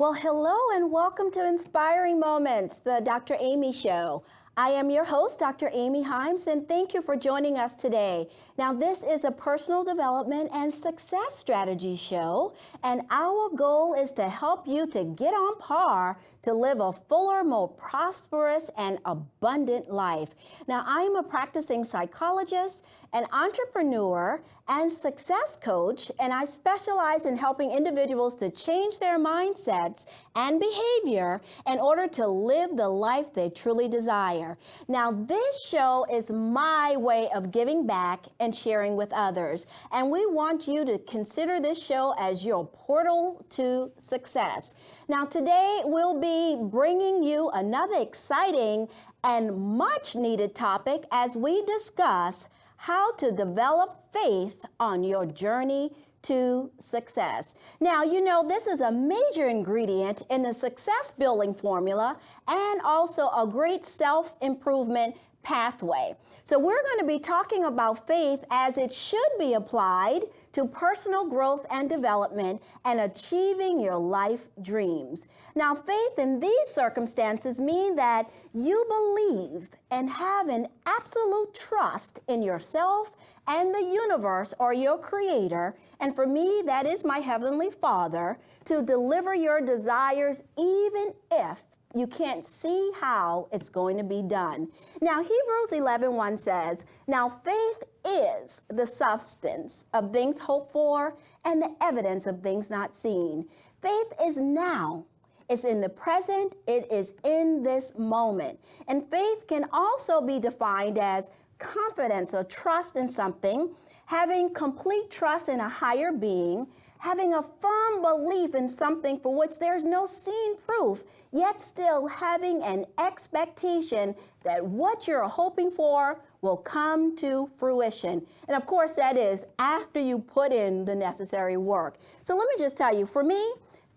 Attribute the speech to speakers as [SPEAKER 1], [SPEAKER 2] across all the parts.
[SPEAKER 1] Well, hello and welcome to Inspiring Moments, the Dr. Amy Show. I am your host, Dr. Amy Himes, and thank you for joining us today. Now, this is a personal development and success strategy show, and our goal is to help you to get on par to live a fuller, more prosperous, and abundant life. Now, I am a practicing psychologist, an entrepreneur, and success coach, and I specialize in helping individuals to change their mindsets and behavior in order to live the life they truly desire. Now, this show is my way of giving back and sharing with others, and we want you to consider this show as your portal to success. Now, today we'll be bringing you another exciting and much needed topic as we discuss how to develop faith on your journey to success. Now, you know, this is a major ingredient in the success building formula and also a great self-improvement pathway. So we're going to be talking about faith as it should be applied to personal growth and development and achieving your life dreams. Now, faith in these circumstances mean that you believe and have an absolute trust in yourself and the universe or your creator. And for me, that is my Heavenly Father, to deliver your desires even if you can't see how it's going to be done. Now, Hebrews 11:1 says, "Now faith is the substance of things hoped for and the evidence of things not seen." Faith is now. It's in the present. It is in this moment. And faith can also be defined as confidence or trust in something, having complete trust in a higher being, having a firm belief in something for which there's no seen proof, yet still having an expectation that what you're hoping for will come to fruition. And of course, that is after you put in the necessary work. So let me just tell you, for me,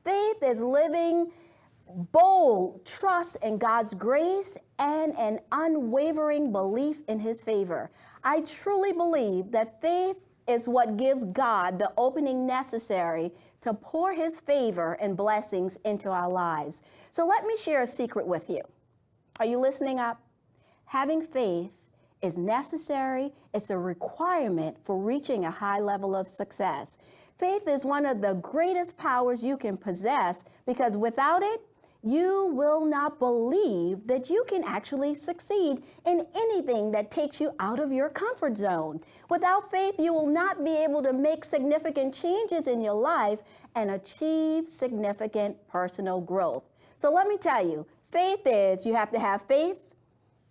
[SPEAKER 1] faith is living bold trust in God's grace and an unwavering belief in His favor. I truly believe that faith is what gives God the opening necessary to pour His favor and blessings into our lives. So let me share a secret with you. Are you listening up? Having faith is necessary. It's a requirement for reaching a high level of success. Faith is one of the greatest powers you can possess because without it, you will not believe that you can actually succeed in anything that takes you out of your comfort zone. Without faith, you will not be able to make significant changes in your life and achieve significant personal growth. So let me tell you, faith is you have to have faith,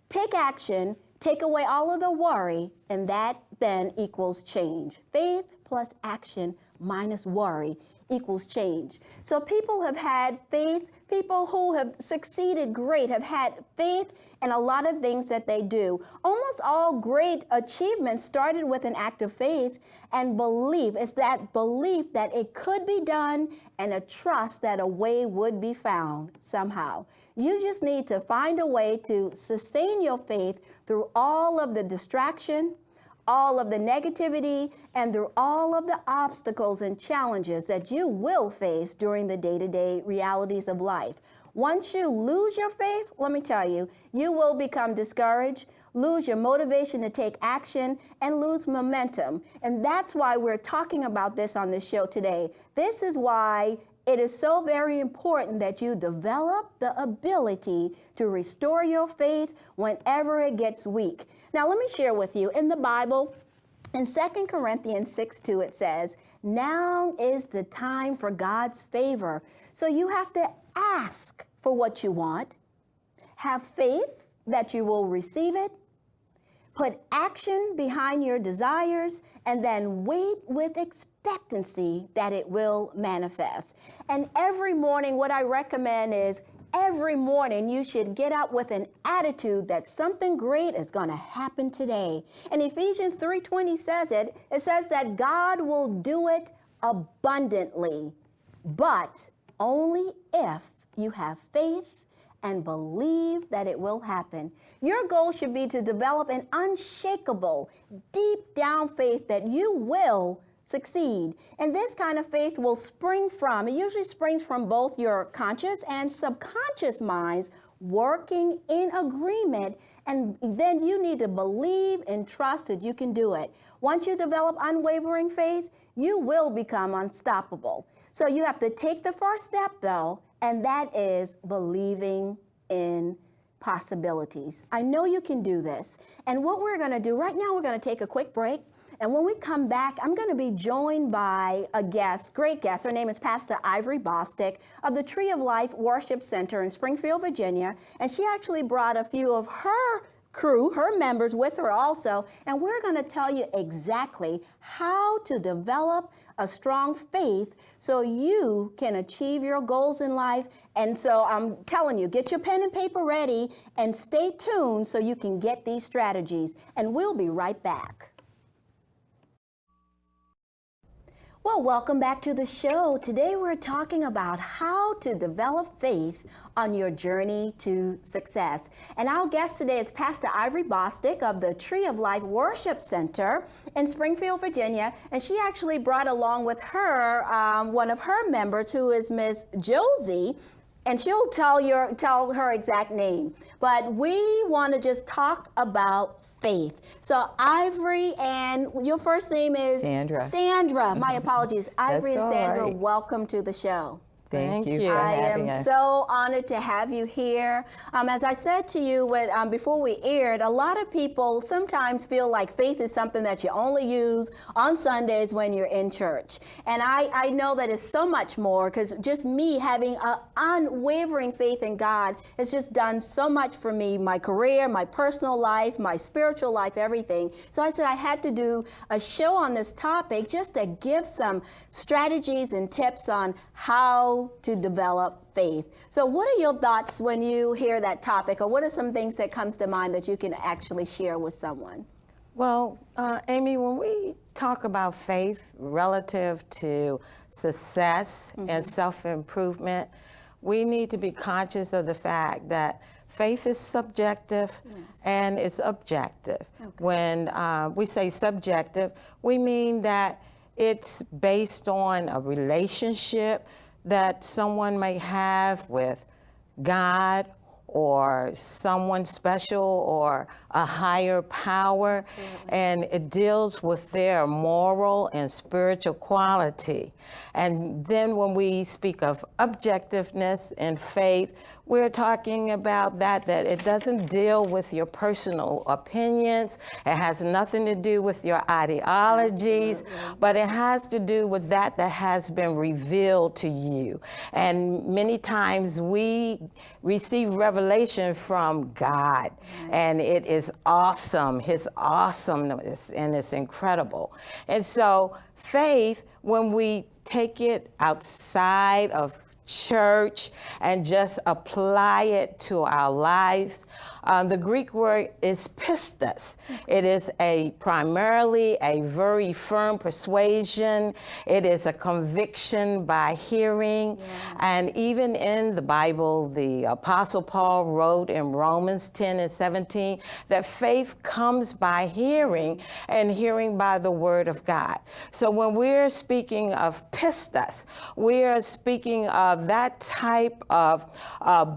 [SPEAKER 1] take action, take away all of the worry, and that then equals change. Faith plus action minus worry equals change. So people have had faith, people who have succeeded great have had faith in a lot of things that they do. Almost all great achievements started with an act of faith and belief. It's that belief that it could be done and a trust that a way would be found somehow. You just need to find a way to sustain your faith through all of the distraction, all of the negativity, and through all of the obstacles and challenges that you will face during the day-to-day realities of life. Once you lose your faith, let me tell you, you will become discouraged, lose your motivation to take action, and lose momentum. And that's why we're talking about this on this show today. This is why it is so very important that you develop the ability to restore your faith whenever it gets weak. Now, let me share with you in the Bible, in 2 Corinthians 6:2, it says, "Now is the time for God's favor." So you have to ask for what you want, have faith that you will receive it, put action behind your desires, and then wait with expectancy that it will manifest. And every morning, what I recommend is every morning you should get up with an attitude that something great is going to happen today. And Ephesians 3:20 says it says that God will do it abundantly, but only if you have faith and believe that it will happen. Your goal should be to develop an unshakable, deep down faith that you will succeed. And this kind of faith will spring from, it usually springs from both your conscious and subconscious minds working in agreement. And then you need to believe and trust that you can do it. Once you develop unwavering faith, you will become unstoppable. So you have to take the first step though, and that is believing in possibilities. I know you can do this. And what we're going to do right now, we're going to take a quick break. And when we come back, I'm going to be joined by a guest, great guest. Her name is Pastor Ivory Bostic of the Tree of Life Worship Center in Springfield, Virginia. And she actually brought a few of her crew, her members with her also. And we're going to tell you exactly how to develop a strong faith so you can achieve your goals in life. And so I'm telling you, get your pen and paper ready and stay tuned so you can get these strategies. And we'll be right back. Well, welcome back to the show. Today we're talking about how to develop faith on your journey to success. And our guest today is Pastor Ivory Bostic of the Tree of Life Worship Center in Springfield, Virginia. And she actually brought along with her one of her members, who is Miss Josie. And she'll tell her exact name. But we want to just talk about faith. So Ivory, and your first name is?
[SPEAKER 2] Sandra.
[SPEAKER 1] Sandra, my apologies. Ivory and Sandra,
[SPEAKER 2] right.
[SPEAKER 1] Welcome to the show.
[SPEAKER 2] Thank you for
[SPEAKER 1] I
[SPEAKER 2] having
[SPEAKER 1] am
[SPEAKER 2] us.
[SPEAKER 1] so honored to have you here. As I said to you before we aired, a lot of people sometimes feel like faith is something that you only use on Sundays when you're in church. And I know that it's so much more, because just me having an unwavering faith in God has just done so much for me, my career, my personal life, my spiritual life, everything. So I said I had to do a show on this topic just to give some strategies and tips on how to develop faith. So what are your thoughts when you hear that topic, or what are some things that comes to mind that you can actually share with someone?
[SPEAKER 2] Well, Amy, when we talk about faith relative to success and self-improvement, we need to be conscious of the fact that faith is subjective and it's objective. Okay. When we say subjective, we mean that it's based on a relationship that someone may have with God or someone special or a higher power. Absolutely. And it deals with their moral and spiritual quality. And then when we speak of objectiveness and faith, we're talking about that it doesn't deal with your personal opinions. It has nothing to do with your ideologies, but it has to do with that has been revealed to you. And many times we receive revelation from God, and it is awesome, His awesomeness, and it's incredible. And so faith, when we take it outside of church and just apply it to our lives. The Greek word is pistis. It is primarily a very firm persuasion. It is a conviction by hearing. Yeah. And even in the Bible, the Apostle Paul wrote in Romans 10 and 17 that faith comes by hearing, and hearing by the word of God. So when we're speaking of pistis, we are speaking of that type of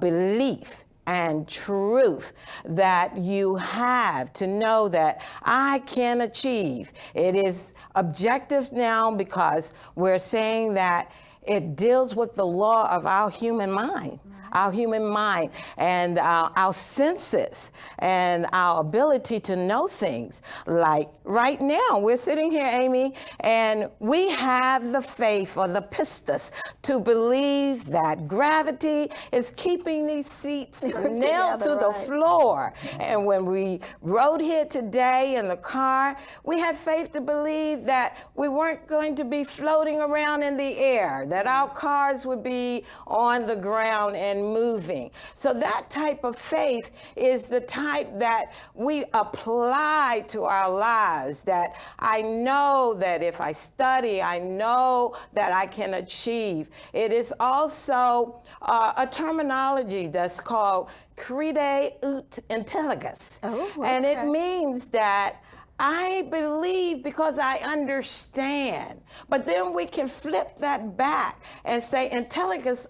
[SPEAKER 2] belief and truth that you have to know that I can achieve. It is objective now because we're saying that it deals with the law of our human mind. Our human mind and our senses and our ability to know things. Like right now, we're sitting here, Amy, and we have the faith or the pistis to believe that gravity is keeping these seats nailed to the floor. And when we rode here today in the car, we had faith to believe that we weren't going to be floating around in the air, that our cars would be on the ground and moving. So that type of faith is the type that we apply to our lives, that I know that if I study, I know that I can achieve. It is also a terminology that's called crede ut intelligus. And it means that I believe because I understand. But then we can flip that back and say intelligence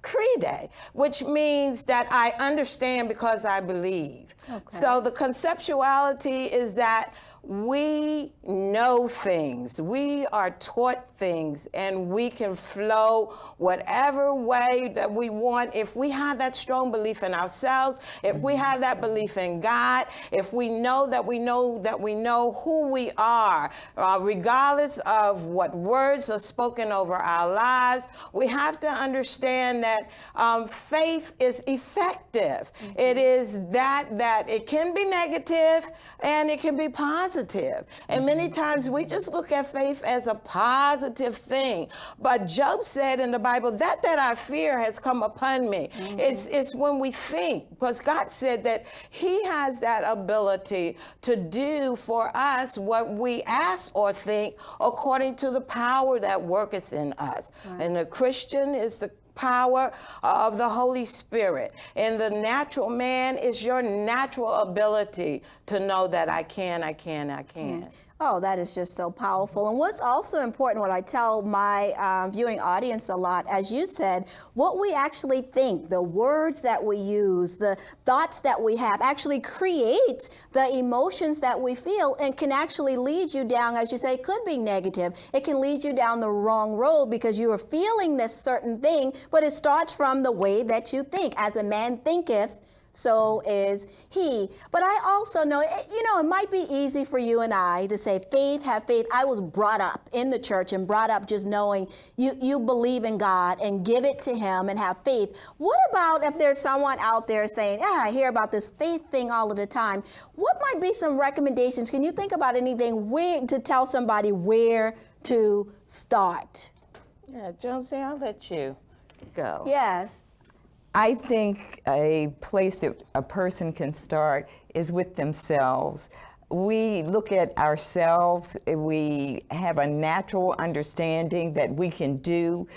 [SPEAKER 2] crede, which means that I understand because I believe.
[SPEAKER 1] Okay.
[SPEAKER 2] So the conceptuality is that we know things, we are taught things, and we can flow whatever way that we want if we have that strong belief in ourselves, if we have that belief in God, if we know that we know who we are, regardless of what words are spoken over our lives. We have to understand that faith is effective. It is that it can be negative and it can be positive. And many times we just look at faith as a positive thing. But Job said in the Bible, that I fear has come upon me. It's when we think, because God said that he has that ability to do for us what we ask or think according to the power that worketh in us. Right. And the Christian is the power of the Holy Spirit. And the natural man is your natural ability to know that I can.
[SPEAKER 1] Oh, that is just so powerful. And what's also important, what I tell my viewing audience a lot, as you said, what we actually think, the words that we use, the thoughts that we have actually create the emotions that we feel and can actually lead you down, as you say, it could be negative. It can lead you down the wrong road because you are feeling this certain thing, but it starts from the way that you think. As a man thinketh, so is he. But I also know, it might be easy for you and I to say, have faith. I was brought up in the church and brought up just knowing you believe in God and give it to him and have faith. What about if there's someone out there saying, I hear about this faith thing all of the time. What might be some recommendations? Can you think about anything to tell somebody where to start?
[SPEAKER 2] Yeah, Jonesy, I'll let you go.
[SPEAKER 1] Yes.
[SPEAKER 3] I think a place that a person can start is with themselves. We look at ourselves, we have a natural understanding that we can do.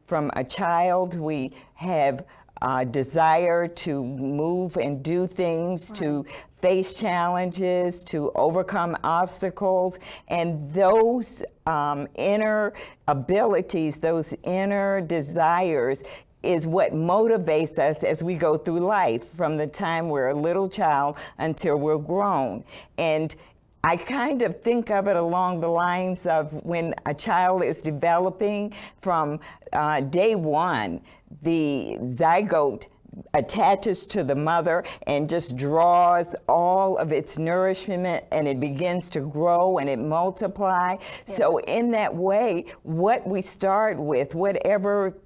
[SPEAKER 3] From a child, we have a desire to move and do things, right, to face challenges, to overcome obstacles, and those inner abilities, those inner desires is what motivates us as we go through life from the time we're a little child until we're grown. And I kind of think of it along the lines of when a child is developing from day one, the zygote attaches to the mother and just draws all of its nourishment, and it begins to grow and it multiplies. Yes. So in that way, what we start with, whatever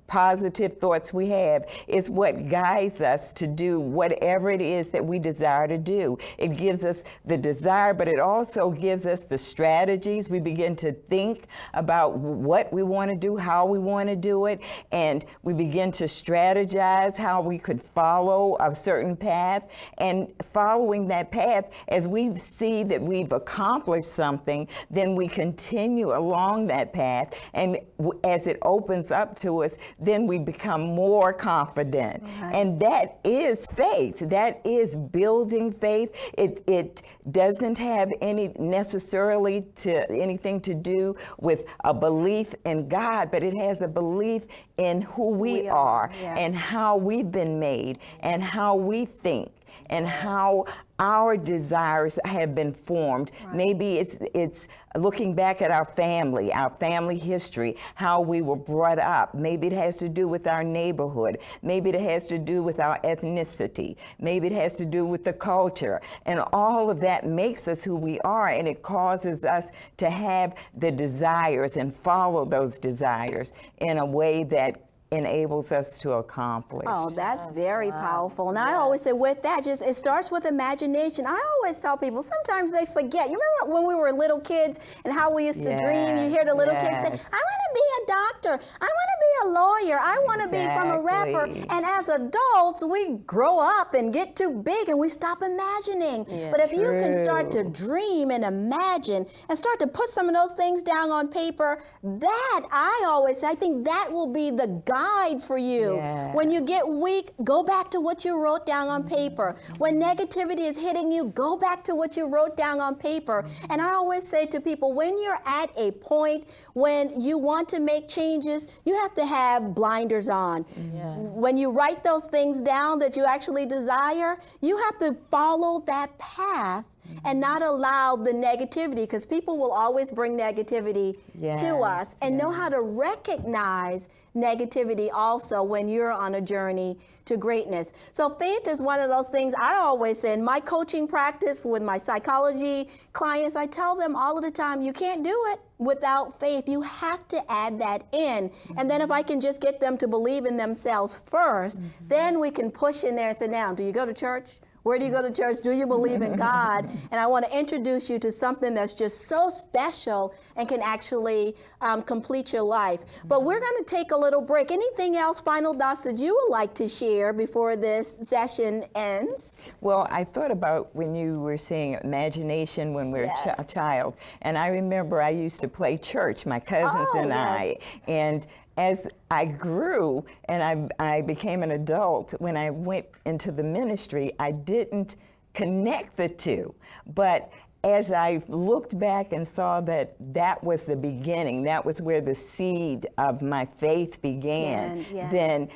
[SPEAKER 3] positive thoughts we have, is what guides us to do whatever it is that we desire to do. It gives us the desire, but it also gives us the strategies. We begin to think about what we want to do, how we want to do it, and we begin to strategize how we could follow a certain path. And following that path, as we see that we've accomplished something, then we continue along that path, and as it opens up to us, then we become more confident. Right. And that is faith. That is building faith. It doesn't have necessarily anything to do with a belief in God, but it has a belief in who we are. Yes. And how we've been made and how we think and how our desires have been formed. Right. Maybe it's looking back at our family history, how we were brought up. Maybe it has to do with our neighborhood. Maybe it has to do with our ethnicity. Maybe it has to do with the culture. And all of that makes us who we are, and it causes us to have the desires and follow those desires in a way that enables us to accomplish.
[SPEAKER 1] Oh, that's very powerful. And I always say with that, it starts with imagination. I always tell people, sometimes they forget. You remember when we were little kids and how we used to dream? You hear the little kids say, I want to be a doctor. doctor. I want to be a lawyer. I want to be from a rapper.
[SPEAKER 3] Exactly.
[SPEAKER 1] And as adults, we grow up and get too big and we stop imagining.
[SPEAKER 2] Yeah,
[SPEAKER 1] but if you can start to
[SPEAKER 3] true.
[SPEAKER 1] dream and imagine and start to put some of those things down on paper, that I always say, I think that will be the guide for you. When you get weak, go back to what you wrote down on paper. When negativity is hitting you, go back to what you wrote down on paper. And I always say to people, when you're at a point when you want to make changes, you have to have blinders on.
[SPEAKER 2] Yes.
[SPEAKER 1] When you write those things down that you actually desire, you have to follow that path and not allow the negativity, because people will always bring negativity to us,
[SPEAKER 3] Yes,
[SPEAKER 1] and know how to
[SPEAKER 3] yes.
[SPEAKER 1] recognize negativity also when you're on a journey to greatness. So faith is one of those things I always say in my coaching practice with my psychology clients. I tell them all of the time, you can't do it without faith. You have to add that in. And then if I can just get them to believe in themselves first, then we can push in there and say, now, do you go to church? Where do you go to church? Do you believe in God? And I want to introduce you to something that's just so special and can actually complete your life. But we're going to take a little break. Anything else, final thoughts that you would like to share before this session ends?
[SPEAKER 3] Well, I thought about when you were saying imagination when we were a
[SPEAKER 1] Yes.
[SPEAKER 3] child. And I remember I used to play church, my cousins
[SPEAKER 1] Oh,
[SPEAKER 3] and
[SPEAKER 1] yes.
[SPEAKER 3] I. And as I grew and I became an adult, when I went into the ministry, I didn't connect the two. But as I looked back and saw that that was the beginning, that was where the seed of my faith began,
[SPEAKER 1] Yes.
[SPEAKER 3] then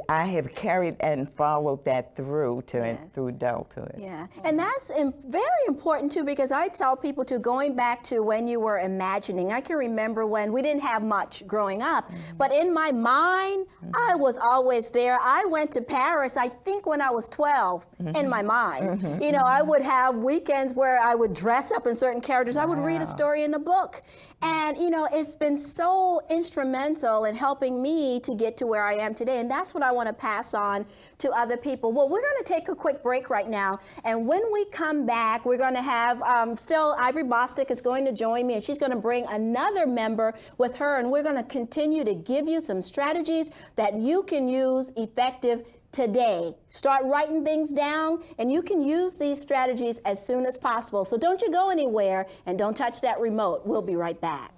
[SPEAKER 3] I have carried and followed that through to
[SPEAKER 1] Yes.
[SPEAKER 3] through adulthood.
[SPEAKER 1] Yeah, and that's very important too, because I tell people to going back to when you were imagining. I can remember when we didn't have much growing up, but in my mind, I was always there. I went to Paris, I think when I was 12, in my mind. You know, I would have weekends where I would dress up in certain characters. I would read a story in the book. And, you know, it's been so instrumental in helping me to get to where I am today. And that's what I want to pass on to other people. Well, we're going to take a quick break right now. And when we come back, we're going to have still Ivory Bostic is going to join me, and she's going to bring another member with her. And we're going to continue to give you some strategies that you can use effective today. Start writing things down, and you can use these strategies as soon as possible. So don't you go anywhere, and don't touch that remote. We'll be right back.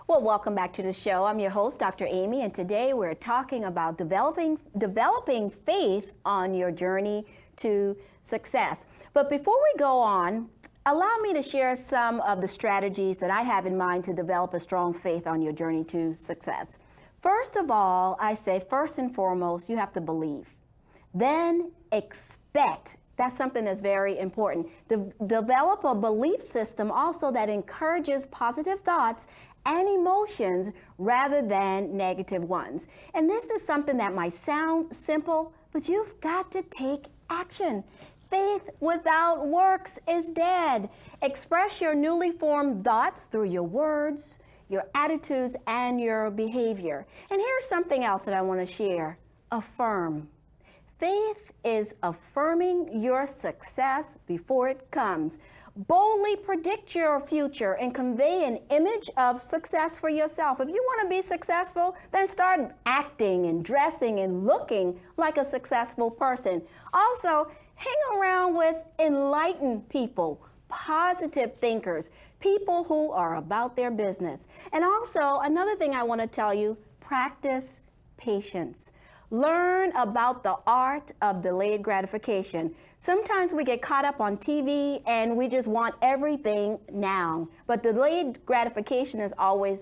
[SPEAKER 1] Well, welcome back to the show. I'm your host, Dr. Amy, and today we're talking about developing faith on your journey to success. But before we go on, allow me to share some of the strategies that I have in mind to develop a strong faith on your journey to success. First of all, I say first and foremost, you have to believe. Then expect. That's something that's very important. Develop a belief system also that encourages positive thoughts and emotions rather than negative ones. And this is something that might sound simple, but you've got to take action. Faith without works is dead. Express your newly formed thoughts through your words, your attitudes, and your behavior. And here's something else that I want to share. Affirm. Faith is affirming your success before it comes. Boldly predict your future and convey an image of success for yourself. If you want to be successful, then start acting and dressing and looking like a successful person. Also, hang around with enlightened people, positive thinkers, people who are about their business. And also, another thing I want to tell you, practice patience. Learn about the art of delayed gratification. Sometimes we get caught up on TV and we just want everything now. But delayed gratification is always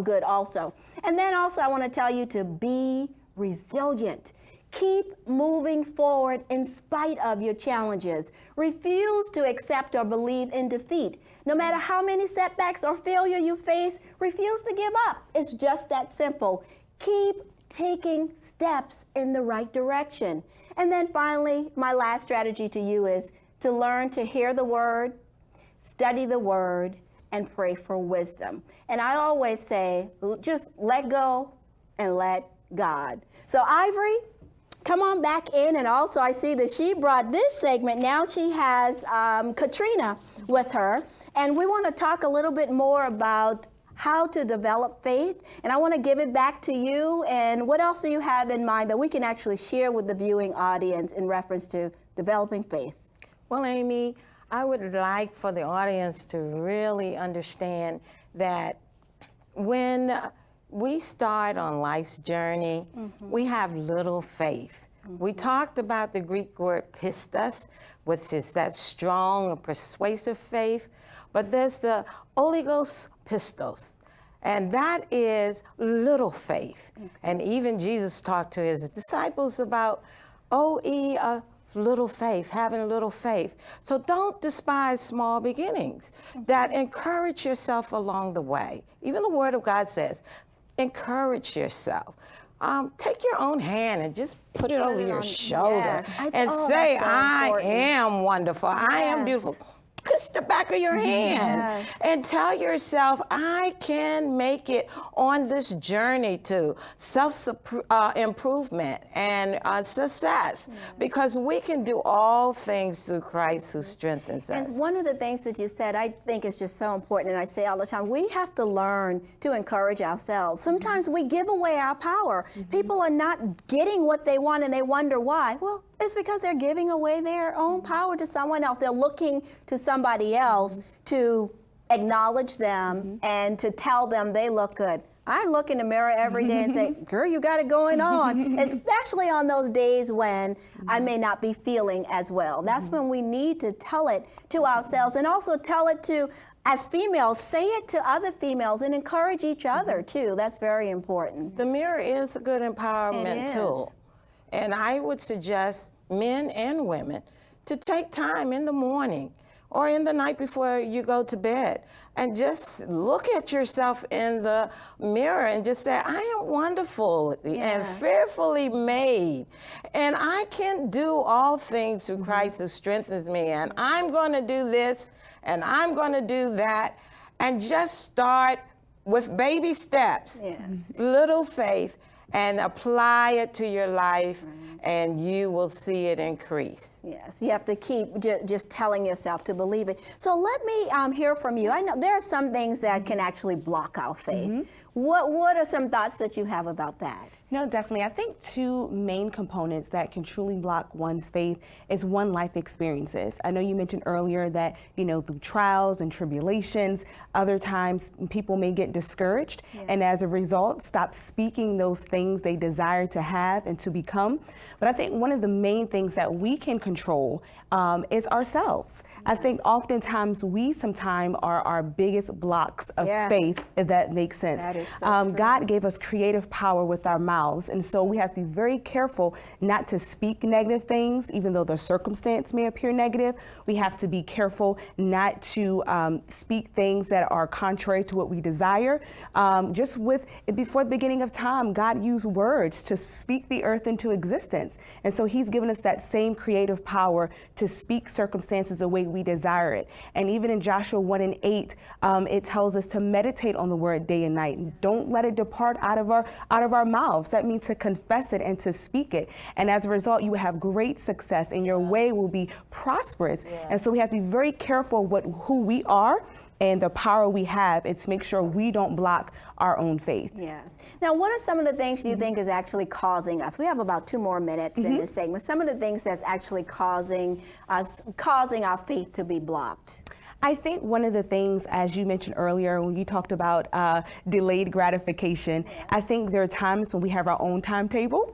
[SPEAKER 1] good also. And then also I want to tell you to be resilient. Keep moving forward in spite of your challenges. Refuse to accept or believe in defeat. No matter how many setbacks or failure you face, refuse to give up. It's just that simple. Keep taking steps in the right direction. And then finally, my last strategy to you is to learn to hear the word, study the word, and pray for wisdom. And I always say, just let go and let God. So Ivory, come on back in. And also I see that she brought this segment. Now she has Katrina with her. And we want to talk a little bit more about how to develop faith. And I want to give it back to you. And what else do you have in mind that we can actually share with the viewing audience in reference to developing faith?
[SPEAKER 2] Well, Amy, I would like for the audience to really understand that when we start on life's journey, we have little faith. We talked about the Greek word pistos, which is that strong and persuasive faith, but there's the oligos pistos, and that is little faith. And even Jesus talked to his disciples about, O ye of little faith, having a little faith. So don't despise small beginnings. That encourage yourself along the way. Even the Word of God says, encourage yourself. Take your own hand and just put it over your shoulder and say, I am wonderful. I am beautiful. Kiss the back of your hand and tell yourself, I can make it on this journey to self-improvement and success, because we can do all things through Christ who strengthens us.
[SPEAKER 1] And one of the things that you said, I think is just so important, and I say all the time, we have to learn to encourage ourselves. Sometimes we give away our power. People are not getting what they want and they wonder why. Well, it's because they're giving away their own power to someone else. They're looking to somebody else to acknowledge them and to tell them they look good. I look in the mirror every day and say, girl, you got it going on, especially on those days when I may not be feeling as well. That's when we need to tell it to ourselves, and also tell it to, as females, say it to other females and encourage each other too. That's very important.
[SPEAKER 2] The mirror is a good empowerment tool. And I would suggest men and women to take time in the morning or in the night before you go to bed and just look at yourself in the mirror and just say, I am wonderful and fearfully made. And I can do all things through Christ who strengthens me. And I'm going to do this and I'm going to do that. And just start with baby steps, little faith, and apply it to your life, and you will see it increase.
[SPEAKER 1] Yes, you have to keep just telling yourself to believe it. So let me hear from you. I know there are some things that can actually block our faith. What are some thoughts that you have about that?
[SPEAKER 4] No, definitely. I think two main components that can truly block one's faith is one, life experiences. I know you mentioned earlier that, through trials and tribulations, other times people may get discouraged and as a result stop speaking those things they desire to have and to become. But I think one of the main things that we can control is ourselves. I think oftentimes we sometimes are our biggest blocks of faith, if that makes sense.
[SPEAKER 1] That is so
[SPEAKER 4] God gave us creative power with our mouths, and so we have to be very careful not to speak negative things, even though the circumstance may appear negative. We have to be careful not to speak things that are contrary to what we desire. Before the beginning of time, God used words to speak the earth into existence, and so He's given us that same creative power to speak circumstances the way we desire it. And even in Joshua 1:8, it tells us to meditate on the word day and night. Don't let it depart out of our mouths. That means to confess it and to speak it. And as a result, you will have great success and your way will be prosperous. And so we have to be very careful who we are and the power we have, and to make sure we don't block our own faith.
[SPEAKER 1] Yes. Now, what are some of the things you think is actually causing us? We have about 2 more minutes in this segment. Some of the things that's actually causing our faith to be blocked.
[SPEAKER 4] I think one of the things, as you mentioned earlier, when you talked about delayed gratification, I think there are times when we have our own timetable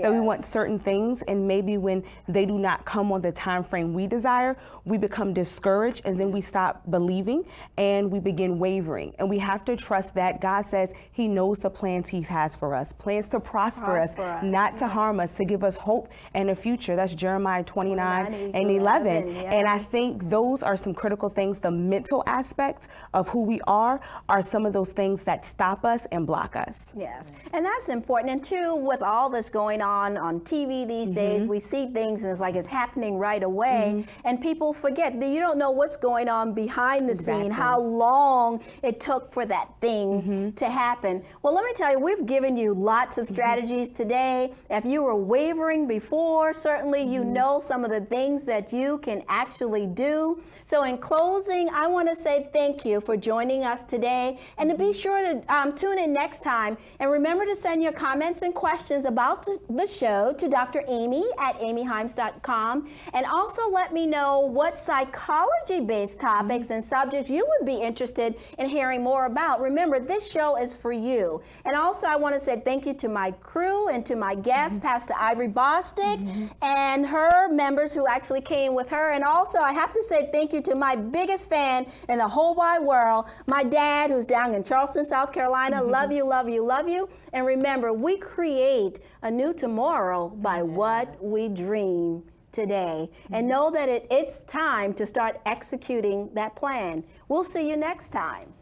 [SPEAKER 4] that we want certain things, and maybe when they do not come on the time frame we desire, we become discouraged, and then we stop believing and we begin wavering. And we have to trust that God says He knows the plans He has for us, plans to prosper us, not to harm us, to give us hope and a future. That's Jeremiah 29 and 11. And I think those are some critical things. The mental aspects of who we are some of those things that stop us and block us.
[SPEAKER 1] Yes, and that's important. And too, with all this going on TV these days, we see things and it's like it's happening right away, and people forget that you don't know what's going on behind the scene, how long it took for that thing to happen. Well, let me tell you, we've given you lots of strategies today. If you were wavering before, certainly you know some of the things that you can actually do. So in closing, closing, I want to say thank you for joining us today, and to be sure to tune in next time. And remember to send your comments and questions about the show to Dr. Amy at amyhimes.com. And also let me know what psychology-based topics and subjects you would be interested in hearing more about. Remember, this show is for you. And also, I want to say thank you to my crew and to my guest, Pastor Ivory Bostic, and her members who actually came with her. And also, I have to say thank you to my biggest fan in the whole wide world, my dad, who's down in Charleston, South Carolina. Love you, love you, love you. And remember, we create a new tomorrow by what we dream today. And know that it's time to start executing that plan. We'll see you next time.